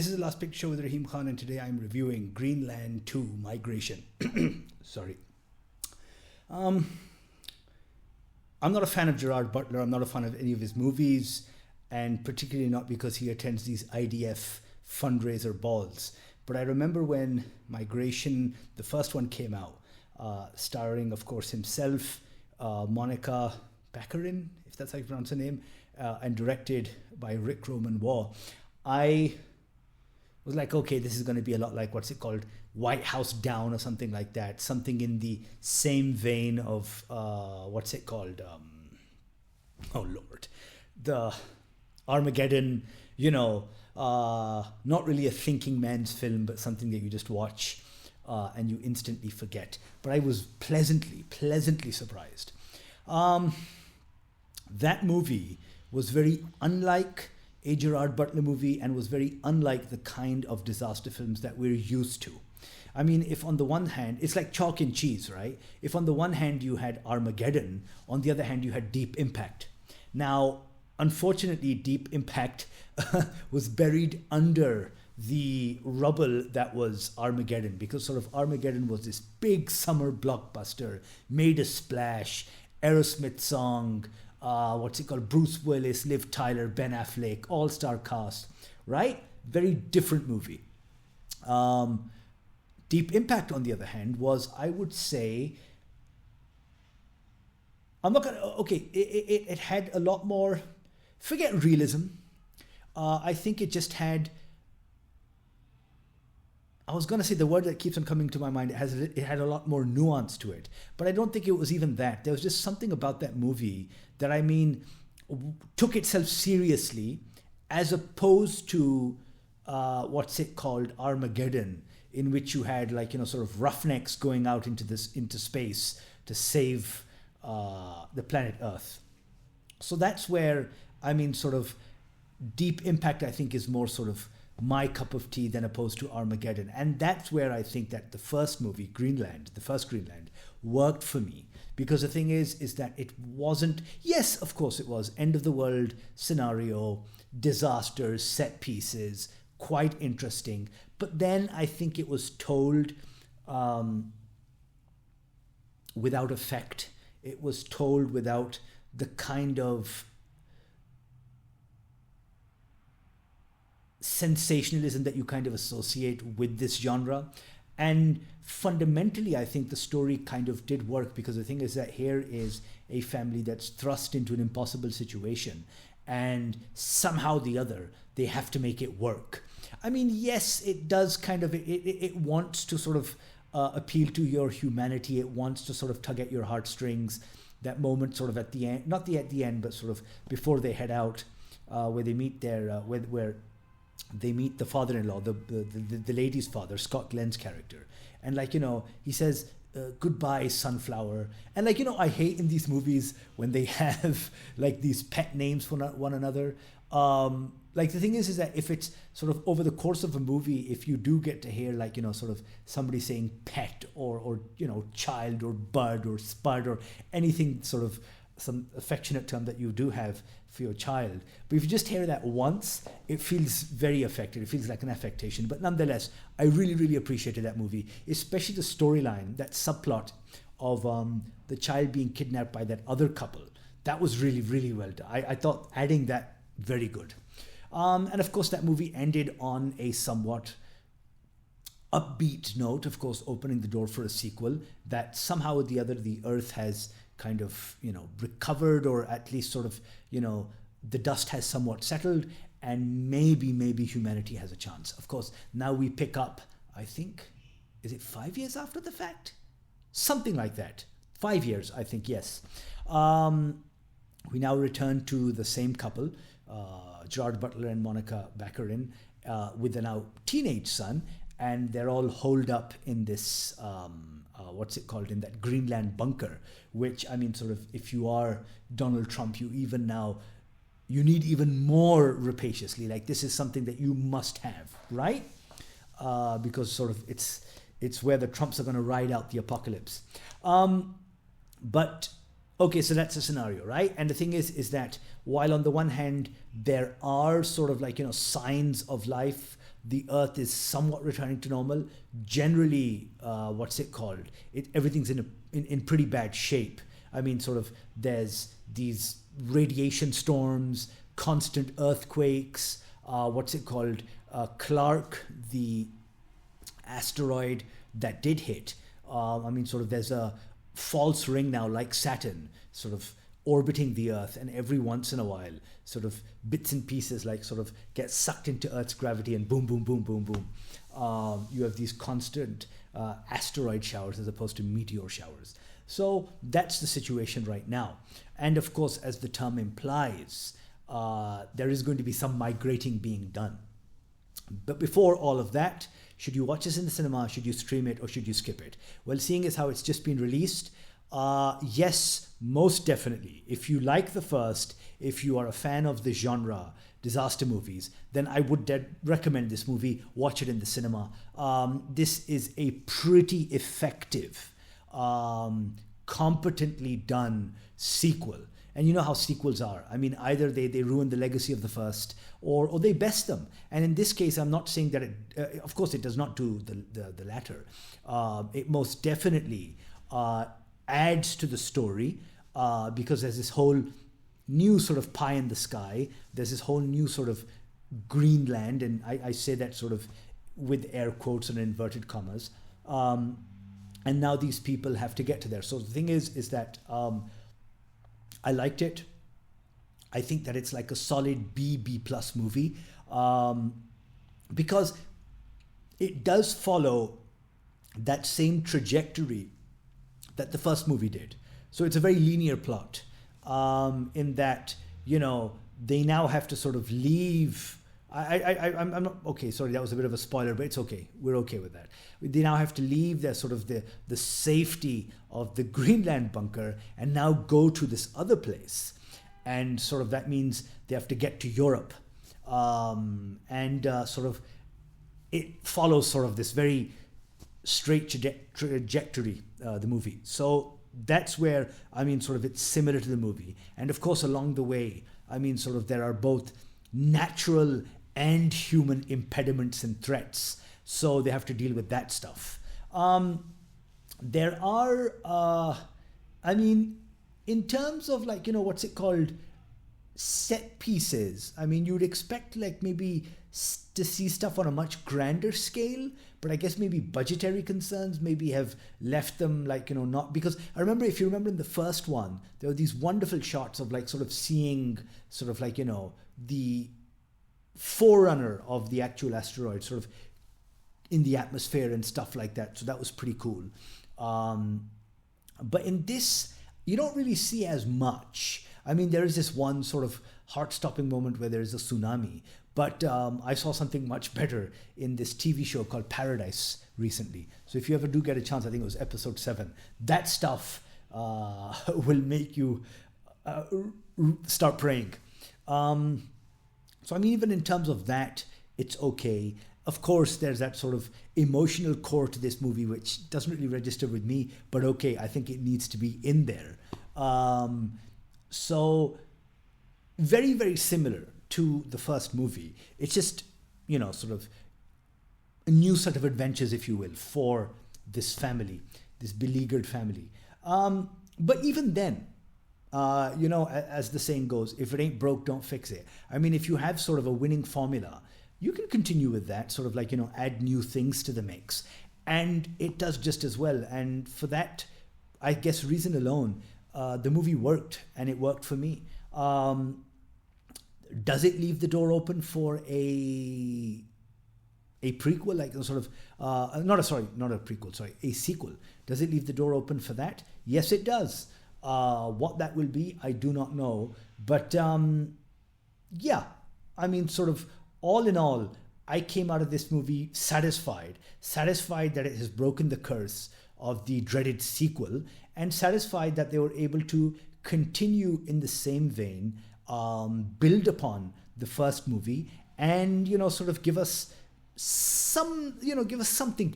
This is the Last Picture Show with Rahim Khan, and today I'm reviewing Greenland 2 Migration. Sorry. I'm not a fan of Gerard Butler. I'm not a fan of any of his movies, and particularly not because he attends these IDF fundraiser balls. But I remember when Migration, the first one, came out, starring, of course, himself, Monica Baccarin, if that's how you pronounce her name, and directed by Rick Roman Waugh. I was like, okay, this is going to be a lot like, what's it called, White House Down or something like that. Something in the same vein of, what's it called? Oh, Lord. The Armageddon, not really a thinking man's film, but something that you just watch and you instantly forget. But I was pleasantly surprised. That movie was very unlike a Gerard Butler movie and was very unlike the kind of disaster films that we're used to. I mean, if on the one hand, it's like chalk and cheese, right? If on the one hand you had Armageddon, on the other hand you had Deep Impact. Now, unfortunately, Deep Impact was buried under the rubble that was Armageddon, because sort of Armageddon was this big summer blockbuster, made a splash, Aerosmith song, Bruce Willis, Liv Tyler, Ben Affleck, all-star cast, right? Very different movie. Deep Impact, on the other hand, was, I would say, it had a lot more, forget realism. I think it just had, I was going to say the word that keeps on coming to my mind, it had a lot more nuance to it. But I don't think it was even that. There was just something about that movie that, I mean, took itself seriously, as opposed to, Armageddon, in which you had, sort of roughnecks going out into space to save the planet Earth. So that's where, sort of Deep Impact, I think, is more sort of my cup of tea than opposed to Armageddon. And that's where I think that the first movie, the first Greenland, worked for me. Because the thing is that it wasn't, yes, of course it was, end of the world scenario, disasters, set pieces, quite interesting. But then I think it was told without effect. It was told without the kind of sensationalism that you kind of associate with this genre. And fundamentally, I think the story kind of did work, because the thing is that here is a family that's thrust into an impossible situation, and somehow or the other, they have to make it work. I mean, yes, it does kind of, it wants to sort of appeal to your humanity. It wants to sort of tug at your heartstrings. That moment sort of at the end, not at the end, but sort of before they head out, where they meet where they meet the father-in-law, the lady's father, Scott Glenn's character. And he says, goodbye, sunflower. And I hate in these movies when they have these pet names for one another. The thing is that if it's sort of over the course of a movie, if you do get to hear sort of somebody saying pet or child or bud or spud or anything, sort of some affectionate term that you do have for your child. But if you just hear that once, it feels very affected. It feels like an affectation. But nonetheless, I really appreciated that movie, especially the storyline, that subplot of the child being kidnapped by that other couple. That was really well done. I thought adding that, very good. And of course, that movie ended on a somewhat upbeat note, of course, opening the door for a sequel that somehow or the other the Earth has kind of, recovered, or at least sort of, the dust has somewhat settled, and maybe humanity has a chance. Of course, now we pick up, I think, is it 5 years after the fact? Something like that. 5 years, I think, yes. We now return to the same couple, Gerard Butler and Monica Baccarin, with a now teenage son, and they're all holed up in this, in that Greenland bunker, which, sort of, if you are Donald Trump, you need even more rapaciously. This is something that you must have, right? Because sort of it's where the Trumps are going to ride out the apocalypse. But okay, so that's the scenario, right? And the thing is that while on the one hand there are sort of signs of life, the Earth is somewhat returning to normal. Generally, everything's in pretty bad shape. I mean, sort of, there's these radiation storms, constant earthquakes, Clark, the asteroid that did hit. There's a false ring now, like Saturn, sort of orbiting the Earth, and every once in a while, sort of bits and pieces get sucked into Earth's gravity, and boom, boom, boom, boom, boom. You have these constant asteroid showers as opposed to meteor showers. So that's the situation right now. And of course, as the term implies, there is going to be some migrating being done. But before all of that, should you watch this in the cinema, should you stream it, or should you skip it? Well, seeing as how it's just been released, yes, most definitely. If you like the first, if you are a fan of the genre, disaster movies, then I would recommend this movie. Watch it in the cinema. This is a pretty effective, competently done sequel. And you know how sequels are. I mean, either they ruin the legacy of the first, or they best them. And in this case, I'm not saying that of course, it does not do the latter. It most definitely adds to the story, because there's this whole new sort of pie in the sky. There's this whole new sort of Greenland, and I say that sort of with air quotes and inverted commas. And now these people have to get to there. So the thing is that I liked it. I think that it's like a solid B+ movie, because it does follow that same trajectory that the first movie did. So it's a very linear plot, in that, they now have to sort of leave. I'm not okay. Sorry, that was a bit of a spoiler, but it's okay. We're okay with that. They now have to leave their sort of the safety of the Greenland bunker and now go to this other place, and sort of that means they have to get to Europe, and sort of it follows sort of this very straight trajectory, the movie. So that's where sort of it's similar to the movie, and of course along the way, sort of there are both natural and human impediments and threats. So they have to deal with that stuff. There are, in terms of set pieces, you'd expect maybe to see stuff on a much grander scale, but I guess maybe budgetary concerns maybe have left them not, because I remember, if you remember in the first one, there were these wonderful shots of sort of seeing sort of the forerunner of the actual asteroid sort of in the atmosphere and stuff like that. So that was pretty cool. But in this, you don't really see as much. There is this one sort of heart-stopping moment where there is a tsunami, but I saw something much better in this TV show called Paradise recently. So if you ever do get a chance, I think it was episode 7, that stuff will make you start praying. So even in terms of that, it's okay. Of course, there's that sort of emotional core to this movie, which doesn't really register with me, but okay, I think it needs to be in there. So very, very similar to the first movie. It's just, sort of a new set of adventures, if you will, for this family, this beleaguered family. But even then, as the saying goes, if it ain't broke, don't fix it. If you have sort of a winning formula, you can continue with that, sort of add new things to the mix. And it does just as well. And for that, I guess, reason alone, the movie worked, and it worked for me. Does it leave the door open for a prequel, a sequel? Does it leave the door open for that? Yes, it does. What that will be, I do not know. But sort of all in all, I came out of this movie satisfied that it has broken the curse of the dreaded sequel, and satisfied that they were able to continue in the same vein, build upon the first movie, and sort of give us something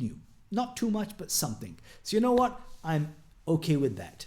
new. Not too much, but something. So you know what? I'm okay with that.